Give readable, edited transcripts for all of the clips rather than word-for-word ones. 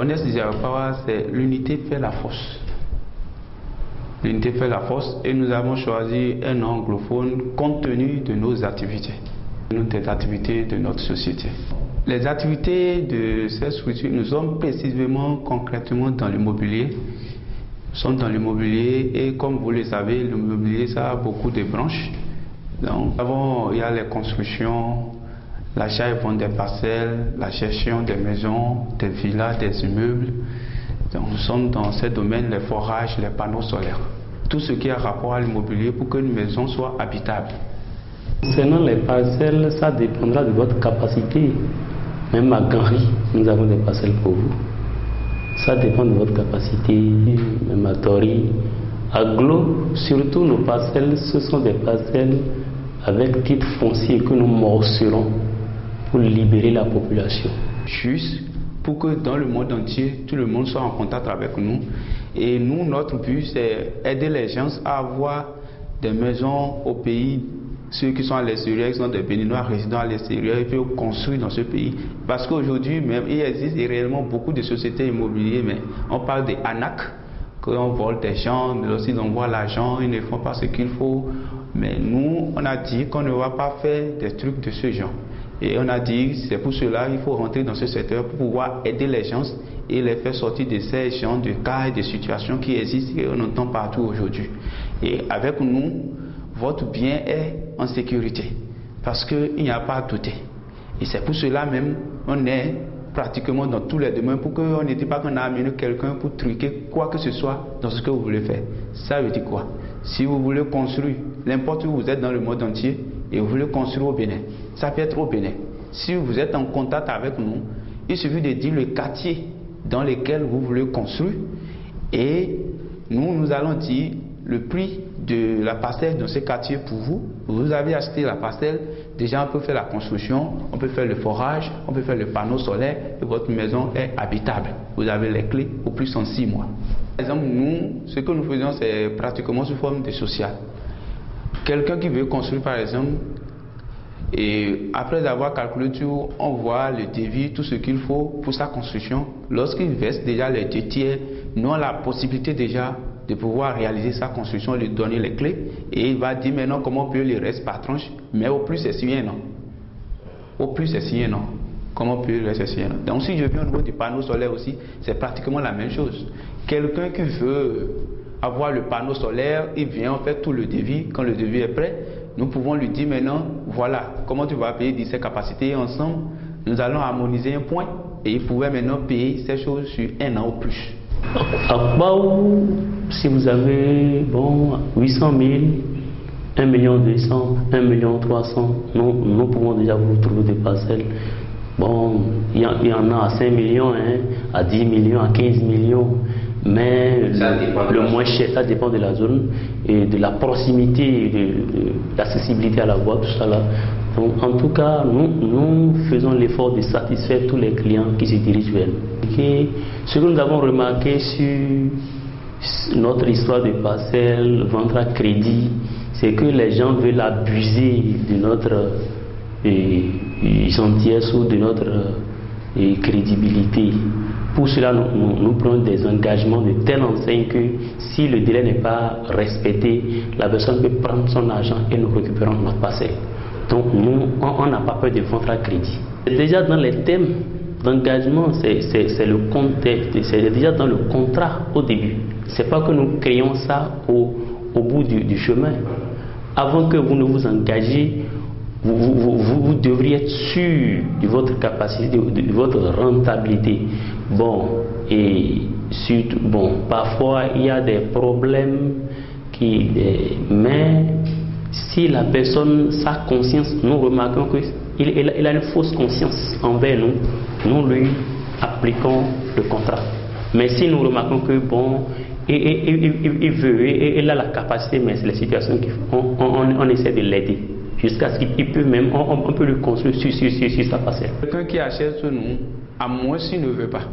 modeste de Jarapawa, c'est l'unité fait la force. L'unité fait la force et nous avons choisi un nom anglophone compte tenu de nos activités, des activités de notre société. Les activités de cette structure, nous sommes précisément, concrètement dans l'immobilier. Nous sommes dans l'immobilier et comme vous le savez, l'immobilier ça a beaucoup de branches. Donc, il y a les constructions, l'achat et vente des parcelles, la gestion des maisons, des villas, des immeubles. Donc, nous sommes dans ces domaines, les forages, les panneaux solaires. Tout ce qui a rapport à l'immobilier pour qu'une maison soit habitable. Concernant les parcelles, ça dépendra de votre capacité. Même à Ganri, nous avons des parcelles pour vous. Ça dépend de votre capacité. Même à Tori, à Glo, surtout nos parcelles, ce sont des parcelles avec titre foncier que nous morcerons pour libérer la population. Juste pour que dans le monde entier, tout le monde soit en contact avec nous. Et nous, notre but, c'est aider les gens à avoir des maisons au pays. Ceux qui sont à l'extérieur, qui sont des Béninois résidant à l'extérieur, ils peuvent construire dans ce pays. Parce qu'aujourd'hui, même, il existe réellement beaucoup de sociétés immobilières, mais on parle des ANAC, qu'on vole des gens, mais aussi on voit l'argent, ils ne font pas ce qu'il faut. Mais nous, on a dit qu'on ne va pas faire des trucs de ce genre. Et on a dit, c'est pour cela qu'il faut rentrer dans ce secteur pour pouvoir aider les gens et les faire sortir de ces genres de cas et de situations qui existent et on entend partout aujourd'hui. Et avec nous, votre bien est en sécurité parce qu'il n'y a pas à douter. Et c'est pour cela même on est pratiquement dans tous les domaines pour qu'on n'était pas qu'on a amené quelqu'un pour truquer quoi que ce soit dans ce que vous voulez faire. Ça veut dire quoi? Si vous voulez construire, n'importe où vous êtes dans le monde entier et vous voulez construire au Bénin, ça peut être au Bénin. Si vous êtes en contact avec nous, il suffit de dire le quartier dans lequel vous voulez construire et nous allons dire le prix de la parcelle dans ce quartier pour vous. Vous avez acheté la parcelle, déjà on peut faire la construction, on peut faire le forage, on peut faire le panneau solaire et votre maison est habitable. Vous avez les clés au plus en 6 mois. Par exemple, nous, ce que nous faisons, c'est pratiquement sous forme de social. Quelqu'un qui veut construire par exemple, et après avoir calculé tout, on voit le devis, tout ce qu'il faut pour sa construction. Lorsqu'il verse déjà les 2 tiers, nous avons la possibilité déjà de pouvoir réaliser sa construction, lui donner les clés et il va dire maintenant comment on peut le reste par tranche, mais au plus c'est signé non. Au plus c'est signé non. Comment on peut le reste signé non. Donc si je viens au niveau du panneau solaire aussi, c'est pratiquement la même chose. Quelqu'un qui veut avoir le panneau solaire, il vient en fait tout le devis, quand le devis est prêt, nous pouvons lui dire maintenant, voilà, comment tu vas payer ses capacités ensemble, nous allons harmoniser un point et il pouvait maintenant payer ces choses sur 1 an ou plus. À Baou, si vous avez 800 000, 1 200 000, 1 300 000, nous pouvons déjà vous trouver des parcelles. Bon, il y en a à 5 millions, à 10 millions, à 15 millions. Mais le moins cher, ça dépend de la zone et de la proximité, de l'accessibilité à la voie, tout ça là. Donc, en tout cas, nous faisons l'effort de satisfaire tous les clients qui se dirigent vers nous. Et ce que nous avons remarqué sur notre histoire de parcelle, vente à crédit, c'est que les gens veulent abuser de notre gentillesse ou de notre crédibilité. Pour cela, nous prenons des engagements de telle enseigne que si le délai n'est pas respecté, la personne peut prendre son argent et nous récupérons notre parcelle. Donc nous, on n'a pas peur de vendre à crédit. Déjà dans les thèmes d'engagement, c'est le contexte, c'est déjà dans le contrat au début. C'est pas que nous créons ça au bout du chemin. Avant que vous ne vous engagez, vous devriez être sûr de votre capacité, de votre rentabilité. Bon, et surtout, parfois il y a des problèmes mais si la personne, sa conscience, nous remarquons qu'il a une fausse conscience envers nous, nous lui appliquons le contrat. Mais si nous remarquons que il veut, il a la capacité, mais c'est la situation on essaie de l'aider. Jusqu'à ce qu'il peut même, on peut lui construire sur sa parcelle. Quelqu'un qui achète sur nous, à moins s'il ne veut pas,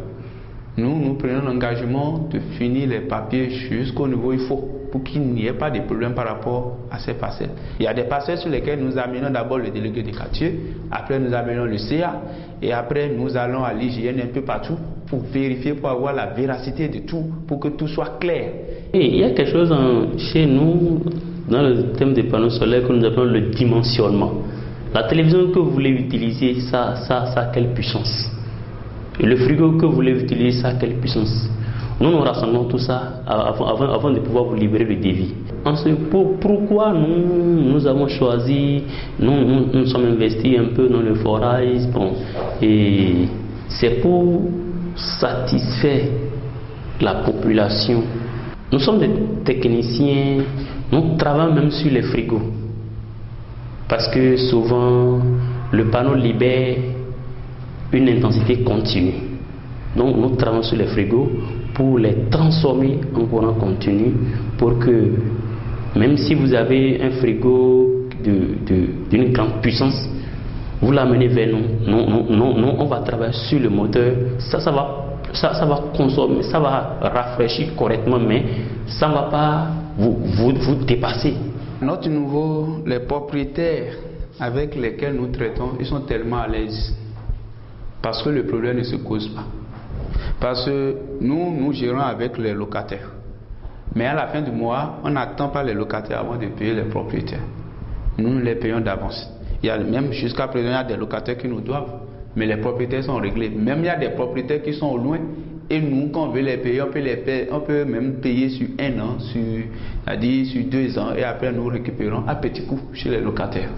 nous prenons l'engagement de finir les papiers jusqu'au niveau il faut, pour qu'il n'y ait pas de problème par rapport à ces parcelles. Il y a des parcelles sur lesquelles nous amenons d'abord le délégué de quartier, après nous amenons le CA, et après nous allons à l'hygiène un peu partout pour vérifier, pour avoir la véracité de tout, pour que tout soit clair. Et il y a quelque chose chez nous, dans le thème des panneaux solaires, que nous appelons le dimensionnement. La télévision que vous voulez utiliser, ça a quelle puissance? Et le frigo que vous voulez utiliser, ça a quelle puissance? Nous rassemblons tout ça avant de pouvoir vous libérer le devis. Ensuite, pourquoi nous avons choisi, nous sommes investis un peu dans le forage, bon, et c'est pour satisfaire la population. Nous sommes des techniciens, nous travaillons même sur les frigos. Parce que souvent, le panneau libère une intensité continue. Donc nous travaillons sur les frigos pour les transformer en courant continu, pour que même si vous avez un frigo d'une grande puissance, vous l'amenez vers nous. Non, on va travailler sur le moteur. Ça va consommer, ça va rafraîchir correctement, mais ça ne va pas vous dépasser. Notre nouveau, les propriétaires avec lesquels nous traitons, ils sont tellement à l'aise parce que le problème ne se cause pas. Parce que nous gérons avec les locataires. Mais à la fin du mois, on n'attend pas les locataires avant de payer les propriétaires. Nous les payons d'avance. Il y a même jusqu'à présent, il y a des locataires qui nous doivent, mais les propriétaires sont réglés. Même il y a des propriétaires qui sont au loin. Et nous, quand on veut les payer, on peut même payer sur 1 an, sur 2 ans, et après nous récupérons à petits coups chez les locataires.